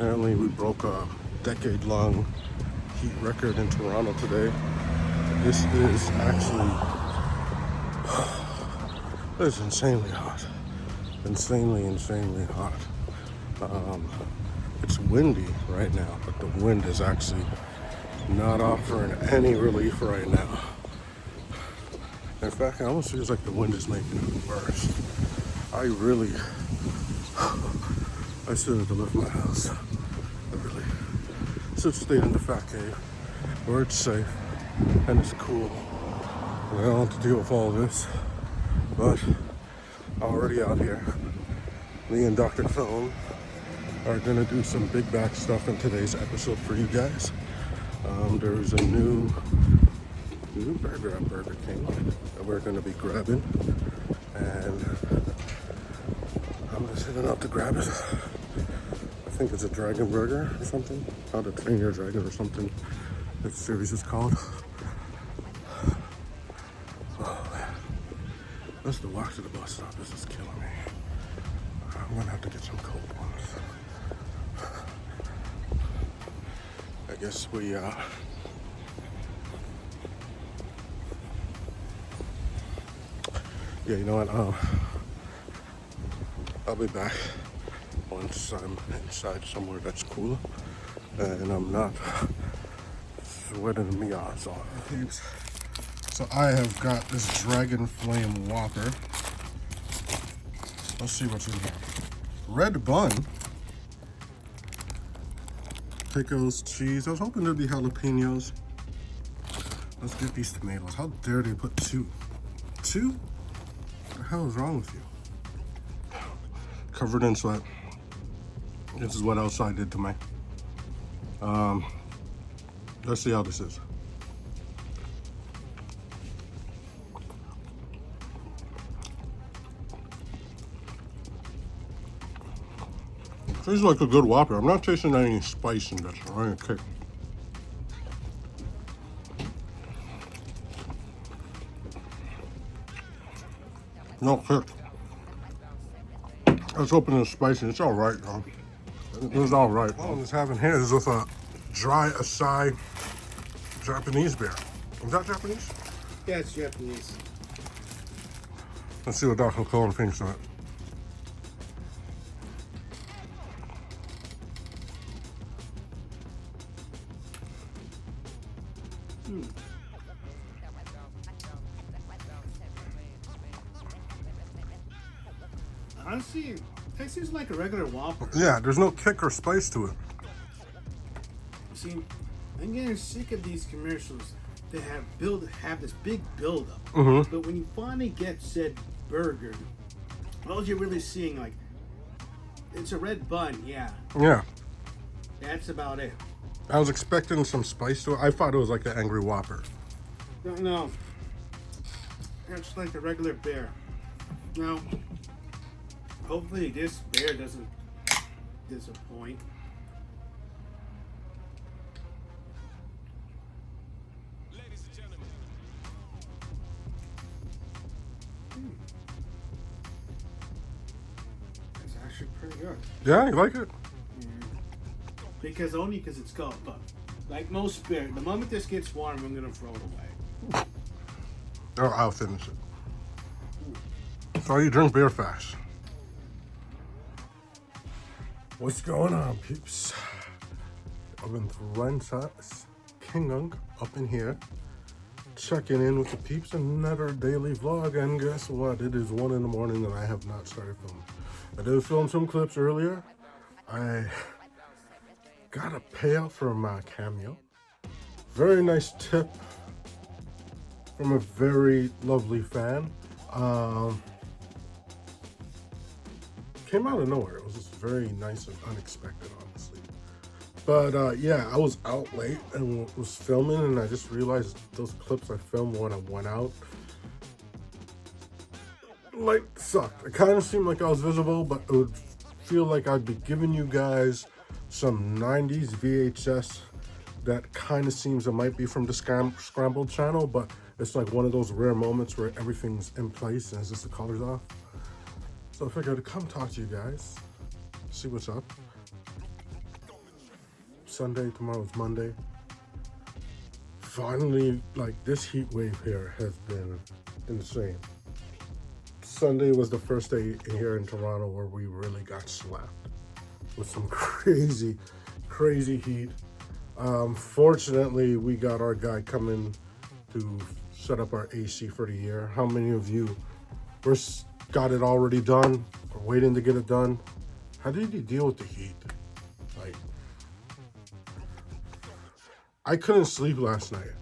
Apparently we broke a decade-long heat record in Toronto today. This is actually, it's insanely hot. Insanely hot. It's windy right now, but the wind is actually not offering any relief right now. In fact, it almost feels like the wind is making it worse. I still have to leave my house. I really should stay in the fat cave where it's safe and it's cool. And I don't have to deal with all this. But I'm already out here. Me and Dr. Phone are gonna do some big back stuff in today's episode for you guys. There's a new burger at Burger King that we're gonna be grabbing, and I'm just heading out to grab it. I think it's a dragon burger or something. How to Train Your Dragon or something. That series is called. Oh man. That's the walk to the bus stop. This is killing me. I'm gonna have to get some cold ones. I guess we yeah, you know what? I'll be back once I'm inside somewhere that's cool and I'm not sweating me ass off. So I have got this Dragon Flame Whopper. Let's see what's in here. Red bun, pickles, cheese. I was hoping there'd be jalapenos. Let's get these tomatoes. How dare they put two? Two? What the hell is wrong with you? Covered in sweat. This is what outside did to me. Let's see how this is. Tastes like a good Whopper. I'm not tasting any spice in this or any kick. No kick. I was hoping it was spicy. It's all right though. It was all right. What I'm just having here is with a dry acai Japanese beer. Is that Japanese? Yeah, it's Japanese. Let's see what Dr. Cohen thinks of it. Honestly, it tastes like a regular Whopper. Yeah, there's no kick or spice to it. See, I'm getting sick of these commercials that have this big build-up. But when you finally get said burger, all you're really seeing, like, it's a red bun, yeah. Yeah. That's about it. I was expecting some spice to it. I thought it was like the Angry Whopper. No. It's like a regular bear. Now, hopefully this bear doesn't disappoint. Ladies and gentlemen. It's actually pretty good. Yeah, you like it? Because it's cold, but like most beer, the moment this gets warm, I'm gonna throw it away. Or I'll finish it. So you drink beer fast. What's going on, peeps? I'm in Rentas Kingung up in here, checking in with the peeps. Another daily vlog, and guess what? It is 1 in the morning and I have not started filming. I did film some clips earlier. I got a payout from Cameo. Very nice tip from a very lovely fan. Came out of nowhere. It was just very nice and unexpected, honestly. But yeah, I was out late and was filming, and I just realized those clips I filmed when I went out, like, sucked. It kind of seemed like I was visible, but it would feel like I'd be giving you guys some 90s VHS that kind of seems it might be from the Scrambled channel, but it's like one of those rare moments where everything's in place and it's just the colors off. So I figured to come talk to you guys, see what's up. Sunday, tomorrow's Monday. Finally, like, this heat wave here has been insane. Sunday was the first day here in Toronto where we really got slapped with some crazy heat. Fortunately, we got our guy coming to set up our AC for the year. How many of you got it already done or waiting to get it done? How did you deal with the heat? Like, I couldn't sleep last night.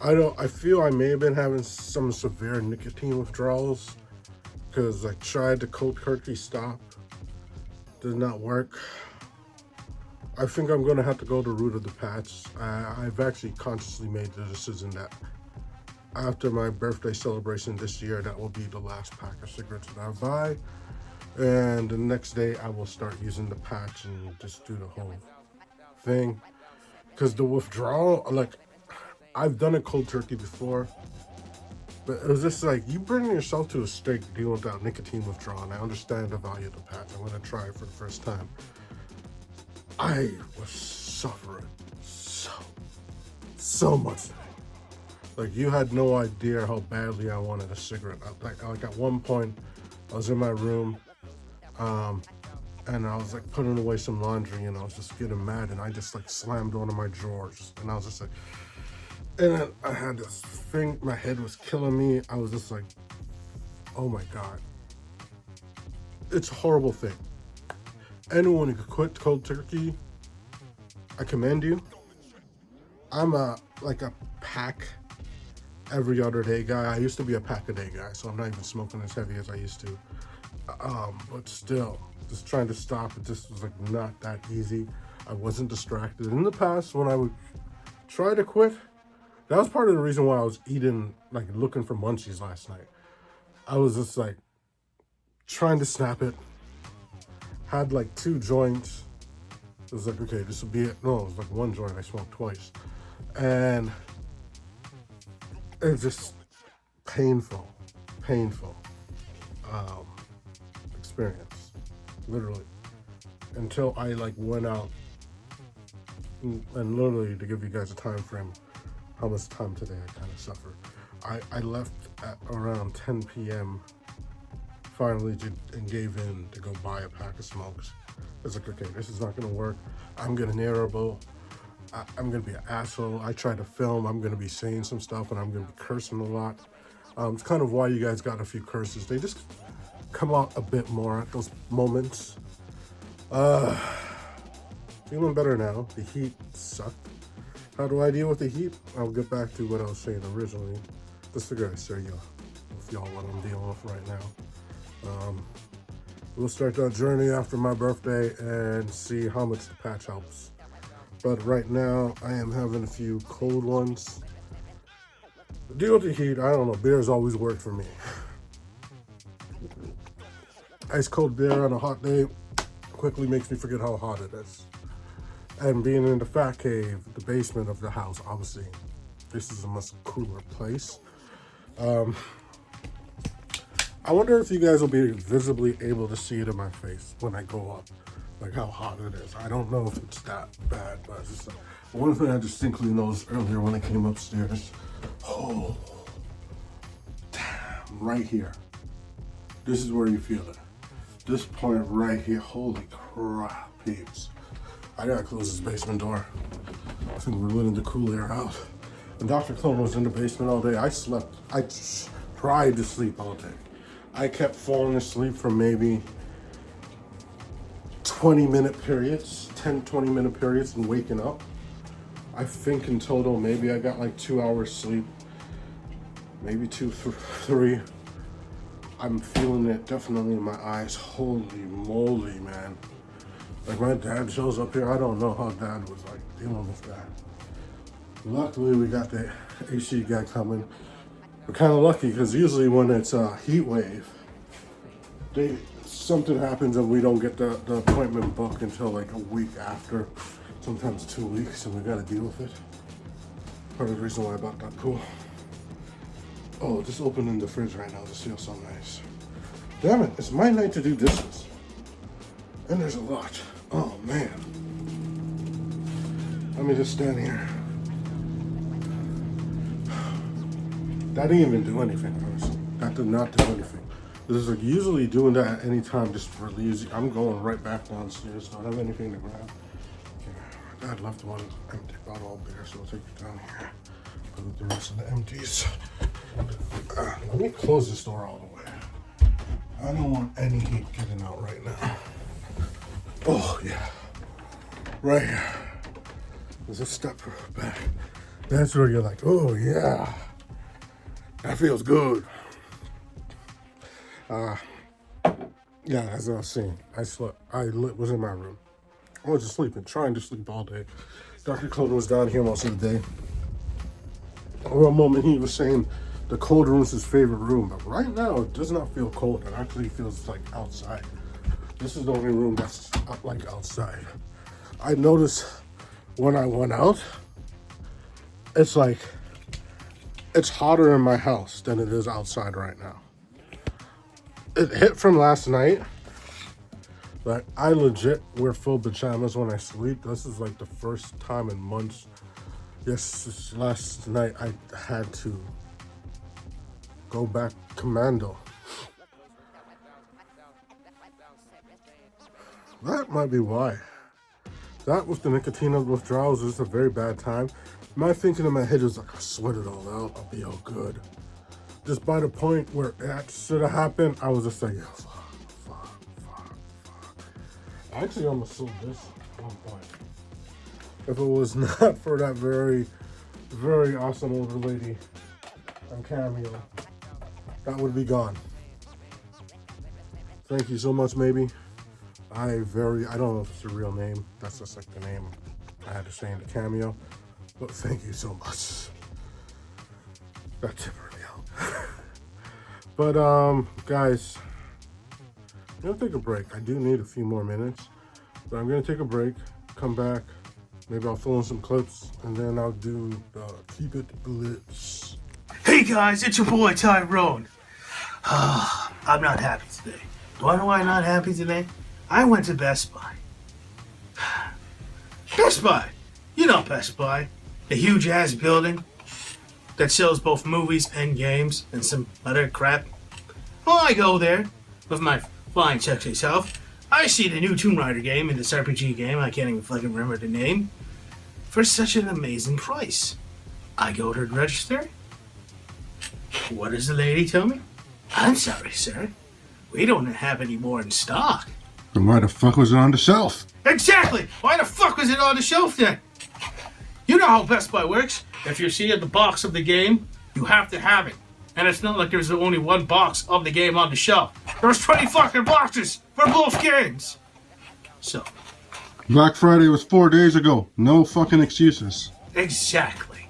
I feel I may have been having some severe nicotine withdrawals because I tried the cold turkey stop. Did not work. I think I'm gonna have to go the route of the patch. I've actually consciously made the decision that after my birthday celebration this year, that will be the last pack of cigarettes that I buy. And the next day I will start using the patch and just do the whole thing. Because the withdrawal, like, I've done a cold turkey before, but it was just like, you bring yourself to a stake dealing with that nicotine withdrawal, and I understand the value of the patch. I'm gonna try it for the first time. I was suffering so much. Like, you had no idea how badly I wanted a cigarette. Like at one point, I was in my room, and I was like putting away some laundry, and I was just getting mad, and I just like slammed one of my drawers, and I was just like, and then I had this thing, my head was killing me. I was just like, oh my God. It's a horrible thing. Anyone who could quit cold turkey, I commend you. I'm a pack every other day guy. I used to be a pack a day guy, so I'm not even smoking as heavy as I used to. But still, just trying to stop it just was like not that easy. I wasn't distracted. In the past, when I would try to quit, that was part of the reason why I was eating, like looking for munchies last night. I was just like trying to snap it. Had like 2 joints. It was like, okay, this will be it. No, it was like 1 joint. I smoked twice. And it's just painful experience, literally. Until I like went out and literally, to give you guys a time frame, how much time today I kind of suffered. I left at around 10 p.m. finally and gave in to go buy a pack of smokes. It's like, okay, this is not gonna work. I'm getting irritable. I'm gonna be an asshole. I try to film. I'm gonna be saying some stuff and I'm gonna be cursing a lot. It's kind of why you guys got a few curses. They just come out a bit more at those moments. Feeling better now. The heat sucked. How do I deal with the heat? I'll get back to what I was saying originally. Just figure I'd share with y'all what I'm dealing with right now. We'll start that journey after my birthday and see how much the patch helps. But right now, I am having a few cold ones. Deal with the heat, I don't know, beer's always worked for me. Ice cold beer on a hot day quickly makes me forget how hot it is. And being in the fat cave, the basement of the house, obviously, this is a much cooler place. I wonder if you guys will be visibly able to see it in my face when I go up, like how hot it is. I don't know if it's that bad, but it's just one thing I distinctly noticed earlier when I came upstairs. Oh, damn, right here. This is where you feel it. This point right here, holy crap, peeps. I gotta close this basement door. I think we're letting the cool air out. And Dr. Clone was in the basement all day. I tried to sleep all day. I kept falling asleep for maybe 20-minute periods, 10, 20-minute periods and waking up. I think in total, maybe I got like 2 hours sleep, maybe 2, 3. I'm feeling it definitely in my eyes. Holy moly, man. Like my dad shows up here. I don't know how dad was like dealing with that. Luckily, we got the AC guy coming. We're kind of lucky because usually when it's a heat wave, something happens and we don't get the appointment booked until like a week after, sometimes 2 weeks, and we got to deal with it. Part of the reason why I bought that pool. Oh, just opening the fridge right now. This feels so nice. Damn it, it's my night to do dishes. And there's a lot. Oh man. me just stand here. That didn't even do anything, honestly. That did not do anything. This is like usually doing that at any time just relieves you. I'm going right back downstairs. Don't have anything to grab. Okay. Dad left one empty bottle of beer, so we'll take it down here. Put the rest of the empties. Let me close this door all the way. I don't want any heat getting out right now. Oh, yeah. Right here. There's a step back. That's where you're like, oh, yeah. That feels good. Yeah, as I was saying, I slept. Was in my room. I was just sleeping, trying to sleep all day. Dr. Cloden was down here most of the day. For one moment, he was saying the cold room is his favorite room, but right now it does not feel cold. It actually feels like outside. This is the only room that's like outside. I noticed when I went out, it's like it's hotter in my house than it is outside right now. It hit from last night. Like, I legit wear full pajamas when I sleep. This is like the first time in months. Yes, last night I had to go back commando. That might be why. That with the nicotine withdrawals is a very bad time. My thinking in my head is like, I'll sweat it all out. I'll be all good. Just by the point where that should have happened, I was just like, yeah, fuck. I actually almost sold this at one point. If it was not for that very, very awesome older lady on Cameo, that would be gone. Thank you so much, maybe. I don't know if it's a real name. That's just like the name I had to say in the Cameo. But thank you so much. That tip really helped. But guys, I'm gonna take a break. I do need a few more minutes, but I'm gonna take a break, come back, maybe I'll fill in some clips, and then I'll do the Keep It Blitz. Hey guys, it's your boy Tyrone. I'm not happy today. Do I know why I'm not happy today? I went to Best Buy. Best Buy! You know Best Buy. The huge ass building that sells both movies and games and some other crap. Well, I go there with my flying sexy self. I see the new Tomb Raider game and this RPG game, I can't even fucking remember the name, for such an amazing price. I go to the register. What does the lady tell me? I'm sorry, sir. We don't have any more in stock. Then why the fuck was it on the shelf? Exactly! Why the fuck was it on the shelf then? You know how Best Buy works. If you see the box of the game, you have to have it. And it's not like there's only one box of the game on the shelf. There's 20 fucking boxes for both games. So. Black Friday was 4 days ago. No fucking excuses. Exactly.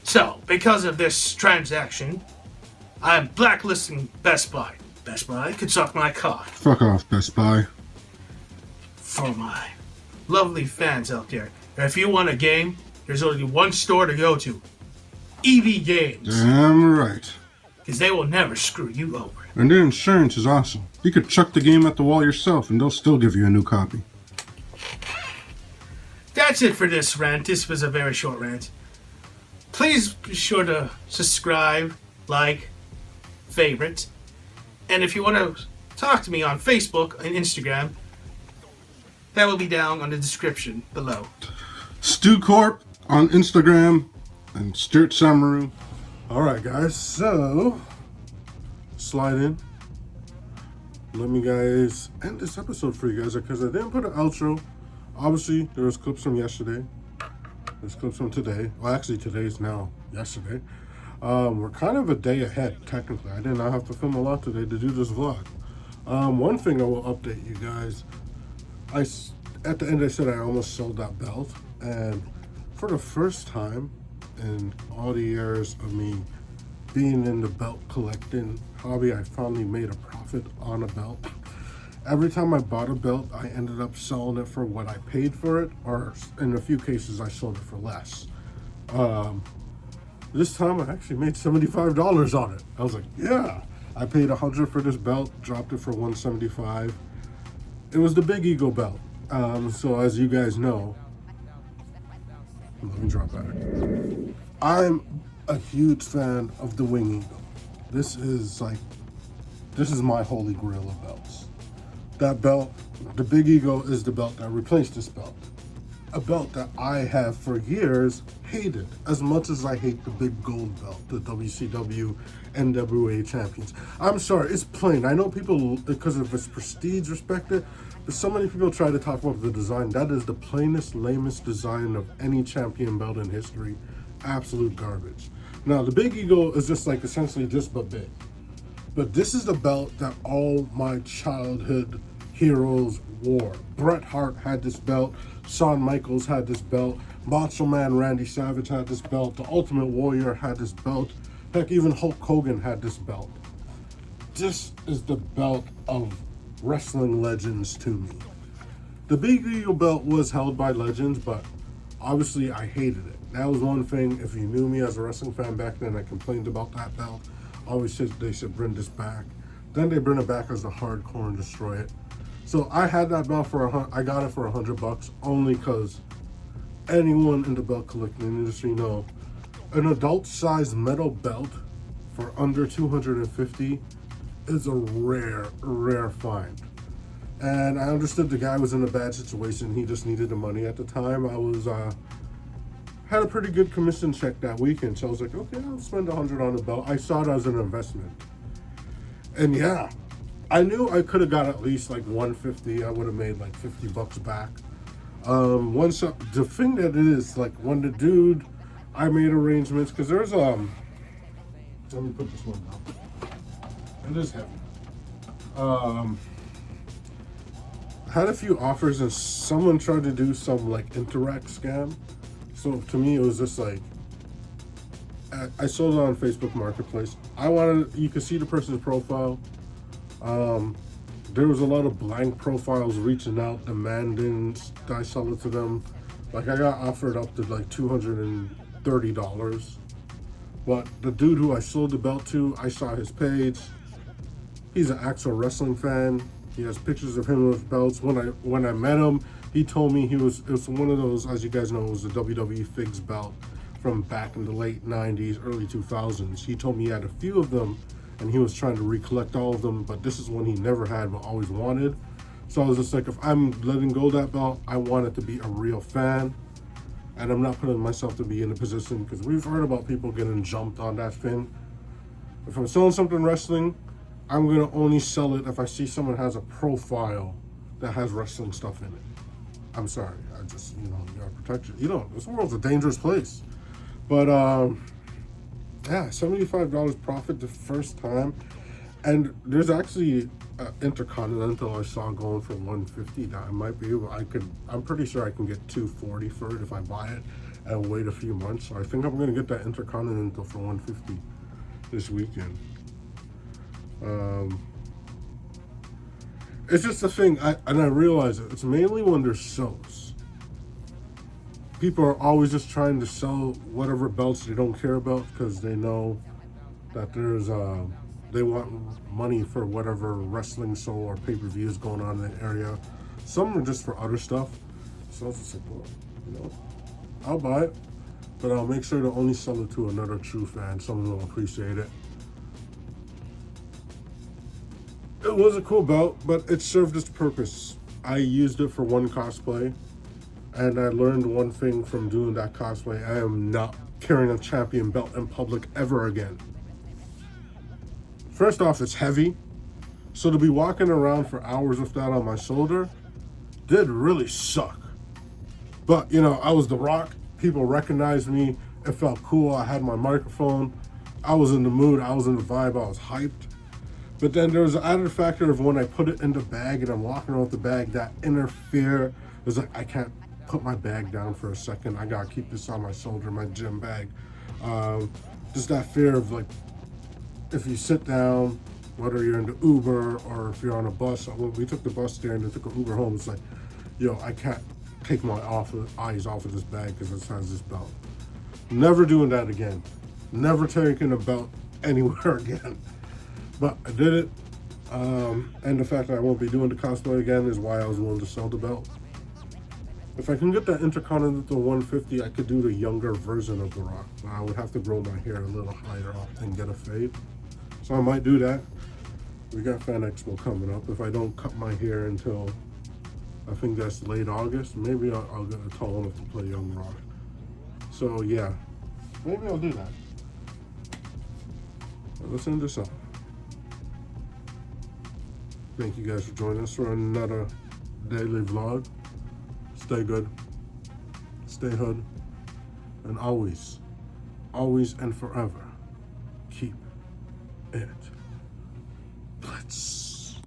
So, because of this transaction, I'm blacklisting Best Buy. Best Buy could suck my cock. Fuck off, Best Buy. For my lovely fans out there, if you want a game, there's only one store to go to. EB Games. Damn right. Because they will never screw you over. And their insurance is awesome. You could chuck the game at the wall yourself and they'll still give you a new copy. That's it for this rant. This was a very short rant. Please be sure to subscribe, like, favorite. And if you want to talk to me on Facebook and Instagram, that will be down on the description below. Stu Corp on Instagram and Stuart Samaru. Alright guys, so slide in. Let me guys end this episode for you guys because I didn't put an outro. Obviously, there was clips from yesterday. There's clips from today. Well, actually, today's now yesterday. We're kind of a day ahead, technically. I did not have to film a lot today to do this vlog. One thing I will update you guys. At the end, I said I almost sold that belt. And for the first time in all the years of me being in the belt collecting hobby, I finally made a profit on a belt. Every time I bought a belt, I ended up selling it for what I paid for it, or in a few cases, I sold it for less. This time, I actually made $75 on it. I was like, yeah. I paid $100 for this belt, dropped it for $175. It was the Big Eagle belt. So as you guys know, Let me drop back. I'm a huge fan of the Wing Eagle. This is my holy grail of belts. That belt, the Big Eagle, is the belt that replaced this belt. A belt that I have for years hated as much as I hate the big gold belt, the WCW NWA champions. I'm sorry, it's plain. I know people, because of its prestige, respect it, but so many people try to talk about the design. That is the plainest, lamest design of any champion belt in history. Absolute garbage. Now, the Big Eagle is just like essentially just but big. But this is the belt that all my childhood heroes wore. Bret Hart had this belt. Shawn Michaels had this belt. Macho Man Randy Savage had this belt. The Ultimate Warrior had this belt. Heck, even Hulk Hogan had this belt. This is the belt of wrestling legends to me. The Big Eagle belt was held by legends, but obviously I hated it. That was one thing. If you knew me as a wrestling fan back then, I complained about that belt. Always said they should bring this back. Then they bring it back as the hardcore and destroy it. So I had that belt I got it for $100 only because anyone in the belt collecting industry know an adult-sized metal belt for under $250 is a rare find. And I understood the guy was in a bad situation. He just needed the money at the time. I was had a pretty good commission check that weekend, so I was like, okay, I'll spend $100 on the belt. I saw it as an investment, and yeah, I knew I could have got at least like $150. I would have made like $50 back. The thing that it is, like, when the dude, I made arrangements because there's let me put this one down. It is heavy. Had a few offers and someone tried to do some like Interact scam. So to me, it was just like, I sold it on Facebook Marketplace. You could see the person's profile. There was a lot of blank profiles reaching out, demanding I sell it to them. Like, I got offered up to like $230. But the dude who I sold the belt to, I saw his page. He's an actual wrestling fan. He has pictures of him with belts. When I met him, he told me it was one of those, as you guys know, it was a WWE Figs belt from back in the late 90s, early 2000s. He told me he had a few of them, and he was trying to recollect all of them, but this is one he never had but always wanted. So I was just like, if I'm letting go of that belt, I want it to be a real fan, and I'm not putting myself to be in a position, because we've heard about people getting jumped on that thing. If I'm selling something wrestling, I'm going to only sell it if I see someone has a profile that has wrestling stuff in it. I'm sorry. I just, you gotta protect you. This world's a dangerous place. But, yeah, $75 profit the first time. And there's actually Intercontinental I saw going for $150 that I might be able, I'm pretty sure I can get $240 for it if I buy it and wait a few months. So I think I'm going to get that Intercontinental for $150 this weekend. It's just a thing, I realize it's mainly when there's shows. People are always just trying to sell whatever belts they don't care about because they know that they want money for whatever wrestling show or pay-per-views going on in the area. Some are just for other stuff. So it's just like, well, I'll buy it, but I'll make sure to only sell it to another true fan. Someone will appreciate it. It was a cool belt, but it served its purpose. I used it for one cosplay, and I learned one thing from doing that cosplay. I am not carrying a champion belt in public ever again. First off, it's heavy, so to be walking around for hours with that on my shoulder did really suck. But, I was The Rock. People recognized me. It felt cool. I had my microphone. I was in the mood. I was in the vibe. I was hyped. But then there was an added factor of when I put it in the bag and I'm walking around with the bag, that inner fear is like, I can't put my bag down for a second. I gotta keep this on my shoulder, my gym bag. Just that fear of like, if you sit down, whether you're in the Uber or if you're on a bus. We took the bus there and then took an Uber home. It's like, I can't take my eyes off of this bag because it has this belt. Never doing that again. Never taking a belt anywhere again. But I did it, and the fact that I won't be doing the cosplay again is why I was willing to sell the belt. If I can get that Intercontinental 150, I could do the younger version of the Rock. I would have to grow my hair a little higher up and get a fade. So I might do that. We got Fan Expo coming up. If I don't cut my hair until, I think that's late August, maybe I'll get a tall enough to play Young Rock. So yeah, maybe I'll do that. But let's end this up. Thank you guys for joining us for another daily vlog. Stay good, stay hood, and always, always and forever, keep it